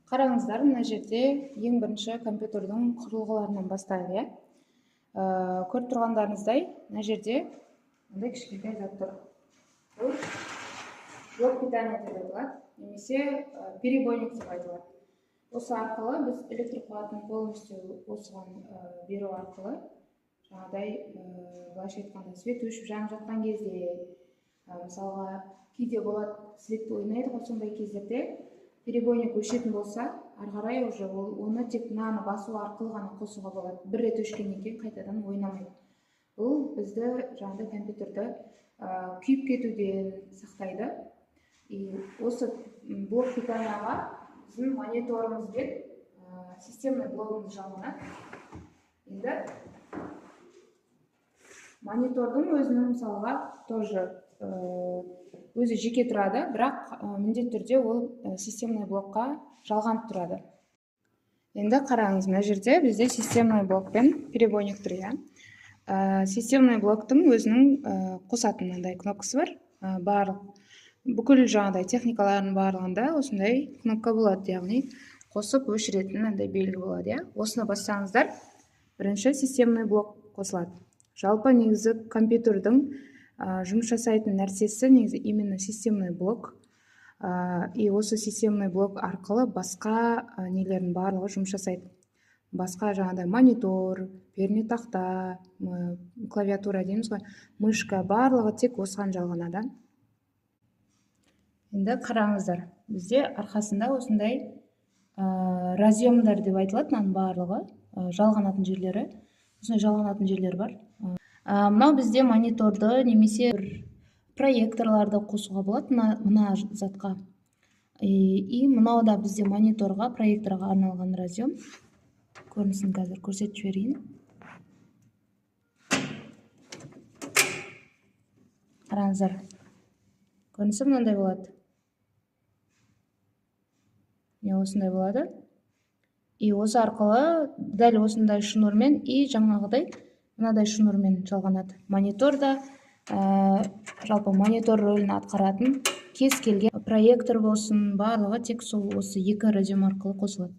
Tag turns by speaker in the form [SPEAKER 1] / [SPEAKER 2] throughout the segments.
[SPEAKER 1] Қараңыздар, мына жерде ең бірінші компьютердің құрылғыларынан бастайық, иә. Көріп тұрғандарыңыздай, мына жерде мындай кішкентай зат тұр. Бұл блок питания деп айтылады, немесе перебойник деп айтылады. Осы арқылы біз электр қуатын полностью осыған беру арқылы, жаңағыдай былайша айтқанда свет өшіп жанып жатқан кезде, мысалға кейде болады, свет ойнайды ғой, сондай кездерде перебойник өшетін болса, ары қарай уже оны тек мынаны басу арқылы ғана қосуға болады. Бір рет өшкеннен кейін қайтадан ойнамайды. Бұл бізді жаңағыдай компьютерді күйіп кетуден сақтайды. Осы блок питанияға біздің мониторымыз бен системный блогымыз жалғанады. Енді монитордың өзінің мысалға тоже өзі жеке тұрады, бірақ міндетті түрде ол системный блокқа жалғанып тұрады. Енді қараңыз, мына жерде бізде системный блок пен перебойник тұр, иә. Системный блоктың өзінің қосатын мынандай кнопкасы бар. Барлық бүкіл жаңағыдай техникалардың барлығында осындай кнопка болады, яғни қосып өшіретін мынандай белгі болады, иә. Осыны бассаңыздар, бірінші системный блок қосылады. Жалпы негізі компьютердің жұмыс жасайтын нәрсесі негізі именно системный блок. И осы системный блок арқылы басқа нелердің барлығы жұмыс жасайды. Басқа жаңағыдай монитор, пернетақта, клавиатура дейміз ғой, мышка, барлығы тек осыған жалғанады. Енді қараңыздар, бізде арқасында осындай разъемдар деп айтылады, мынаның барлығы жалғанатын жерлері, осындай жалғанатын жерлер бар. Мынау бізде мониторды немесе проекторларды қосуға болады мына затқа. И мынау да бізде мониторға, проекторға арналған разъем. Көрінісін қазір көрсетіп жіберейін. Қараңыздар, көрінісі мынандай болады. Осындай болады. И осы арқылы дәл осындай шнурмен и жаңағыдай мынадай шнурмен жалғанады. Мониторда жалпы монитор рөлін атқаратын кез келген проектор болсын, барлығы тек сол осы екі разъем арқылы қосылады.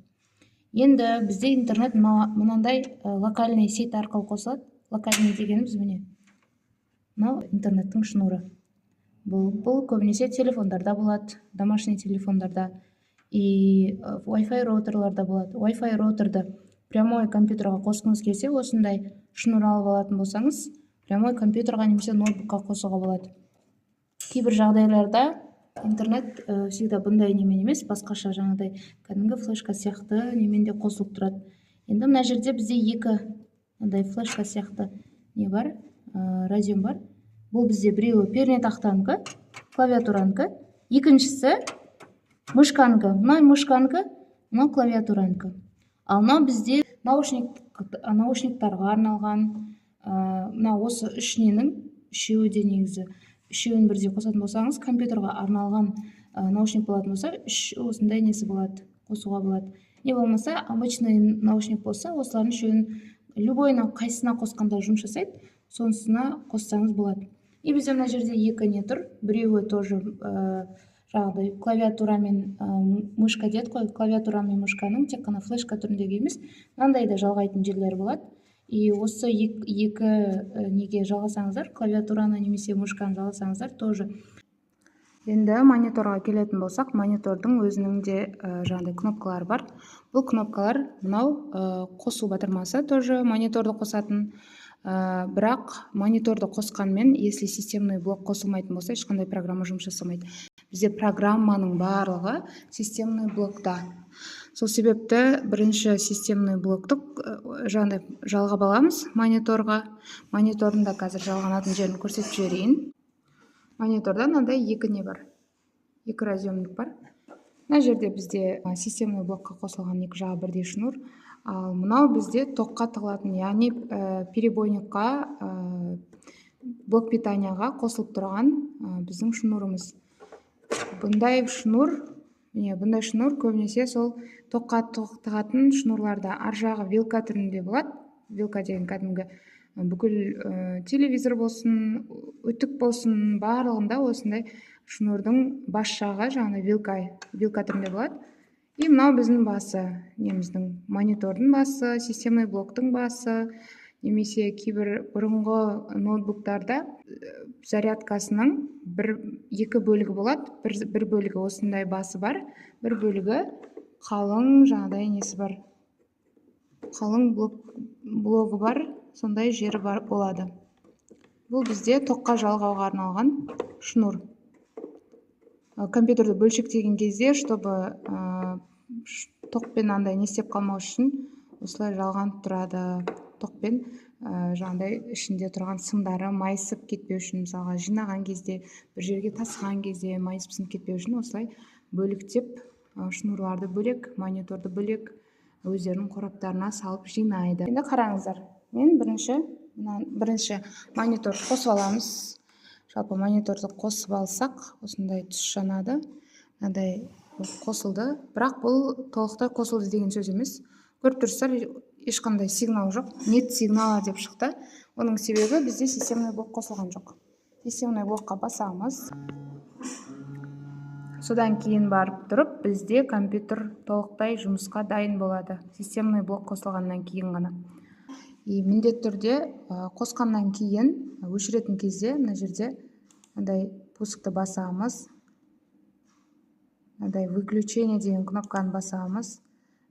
[SPEAKER 1] Енді бізде интернет мынандай локальный сеть арқылы қосылады. Локальный дегеніміз міне. Мынау интернеттің шнуры. Бұл көбінесе телефондарда болады, домашний телефондарда и Wi-Fi роутерларда болады. Wi-Fi роутерді прямой компьютерға қосқыңыз келсе, осындай шнур алып алатын болсаңыз, прямой компьютерға немесе ноутбукқа қосуға болады. Кейбір жағдайларда интернет всегда бұндай немен емес, басқаша жаңағыдай кәдімгі флешка сияқты немен де қосылып тұрады. Енді мына жерде бізде екі мындай флешка сияқты не бар, разъем бар. Бұл бізде біреуі пернетақтанікі, клавиатуранікі, екіншісі мышканікі. Мынау мышканікі, мынау клавиатуранікі. Ал мынау бізде наушниктарға арналған, мына осы үшненің үшеуі де негізі. Үшеуін бірдей қосатын болсаңыз, компьютерға арналған наушник болатын болса, осындай несі болады, қосуға болады. Не болмаса, обычный наушник болса, осылардың үшеуін любойына қайсына қосқанда жұмыс жасайды, сонысына қоссаңыз болады. И бізде мына жерде екі не тұр. Біреуі тоже жаңағыдай клавиатура мен мышка деді қой, клавиатура мен мышканың тек қана флешка түріндегі емес, мынандай да жалғайтын жерлер болады. И осы екі неге жалғасаңыздар, клавиатураны немесе мышканы жалғасаңыздар тоже. Енді мониторға келетін болсақ, монитордың өзінің де жаңағыдай кнопкалары бар. Бұл кнопкалар мынау қосу батырмасы тоже мониторды қосатын. Бірақ мониторды қосқанмен, если системный блок қосылмайтын болса, ешқандай программа жұмыс жасамайды. Бізде программаның барлығы системный блокта. Сол себепті бірінші системный блокты жалғап аламыз мониторға. Мониторында қазір жалғанатын жерін көрсетіп жіберейін. Мониторда мынандай екі не бар. Екі разъемник бар. Мына жерде бізде системный блокқа қосылған екі жағы бірдей шнур. Ал мынау бізде тоққа тығылатын, яғни перебойникқа, блок питанияға қосылып тұрған біздің шнурымыз. Бұндай шнур көбінесе сол тоққа тығатын шнурларда ар жағы вилка түрінде болады. Вилка деген кәдімгі бүкіл телевизор болсын, үтік болсын, барлығында осындай шнурдың бас жағы жаңағы вилка түрінде болады. И мынау біздің басы, неміздің монитордың басы, системный блоктың басы, немесе кейбір бұрынғы ноутбуктарда зарядкасының екі бөлігі болады. Бір бөлігі осындай басы бар, бір бөлігі қалың жаңағыдай несі бар, қалың блогы бар, сондай жері бар болады. Бұл бізде тоққа жалғауға арналған шнур. Компьютерді бөлшектеген кезде, чтобы тоқпен андай не істеп қалмау үшін осылай жалғанып тұрады. Тоқпен жаңағыдай ішінде тұрған сымдары майысып кетпеу үшін, мысалға жинаған кезде, бір жерге тасыған кезде майысып сынып кетпеу үшін осылай бөліктеп шнурларды бөлек, мониторды бөлек өздерінің қораптарына салып жинайды. Енді қараңыздар, мен бірінші монитор қосып аламыз. Жалпы мониторды қосып алсақ, осындай түс жанады. Мынандай қосылды, бірақ бұл толықтай қосылды деген сөз емес. Көріп тұрсыздар, ешқандай сигнал жоқ, нет сигнала деп шықты. Оның себебі бізде системный блок қосылған жоқ. Системный блокқа басамыз. Содан кейін барып тұрып, бізде компьютер толықтай жұмысқа дайын болады. Системный блок қосылғаннан кейін ғана. Міндетті түрде қосқаннан кейін өшіретін кезде мына жерде мындай пускты басамыз. Мындай выключение деген кнопканы басамыз.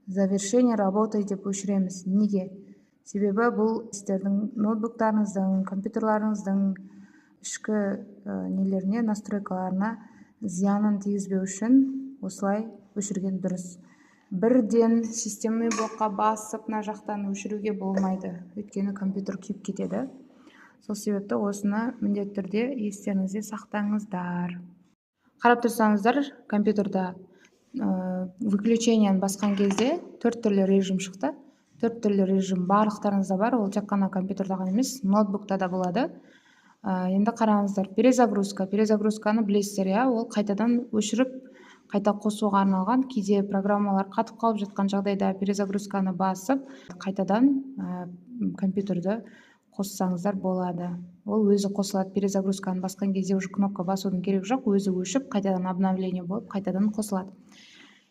[SPEAKER 1] Завершение работы деп өшіреміз. Неге? Себебі бұл сіздердің ноутбуктарыңыздың, компьютерларыңыздың ішкі нелеріне, настройкаларына зиянын тигізбеу үшін осылай өшірген дұрыс. Бірден системный блокқа басып, мына жақтан өшіруге болмайды. Өйткені компьютер күйіп кетеді. Сол себепті осыны міндетті түрде естеріңізде сақтаңыздар. Қарап тұрсаңыздар, компьютерда выключениені басқан кезде 4 түрлі режим шықты. 4 түрлі режим барлықтарыңызда бар, ол тек қана компьютерда ғана емес, ноутбукта да болады. Енді қараңыздар, перезагрузканы білесіздер, ол қайтадан өшіріп, қайта қосуға арналған. Кейде программалар қатып қалып жатқан жағдайда перезагрузканы басып, қайтадан компьютерді қоссаңыздар болады. Ол өзі қосылады. Перезагрузканы басқан кезде уже кнопка басудың керек жоқ, өзі өшіп, қайтадан обновление болып, қайтадан қосылады.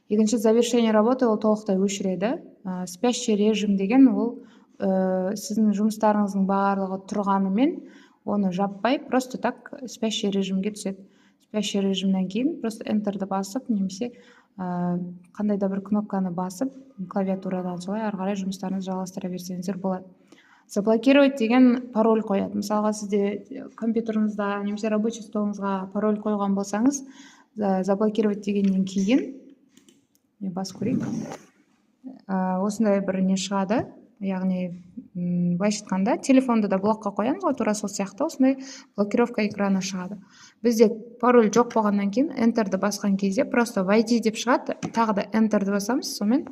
[SPEAKER 1] Екінші, завершение работы, ол толықтай өшіреді. Спящий режим деген ол сіздің жұмыстарыңыздың барлығы тұрғанымен оны жаппай, просто так спящий режимге түседі. Спящий режимнен кейін просто Enter'ді басып, немесе қандай да бір кнопканы басып, клавиатурадан солай ары қарай жұмыстарыңызды жалғастыра берсеңіздер болады. Заблокировать деген пароль қояды. Мысалға сізде компьютеріңізде немесе рабочий столыңызға пароль қойған болсаңыз, заблокировать дегеннен кейін бас көрейік. Осындай бір не шығады. Яғни, былайша айтқанда, телефонды да блокқа қоямыз, тура сол сияқты осындай блокировка экраны шығады. Бізде пароль жоқ болғаннан кейін Enter'ді басқан кезде просто войти деп шығады, тағы да Enter'ді басамыз, сонымен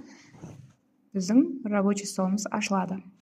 [SPEAKER 1] біздің рабочий столымыз ашылады.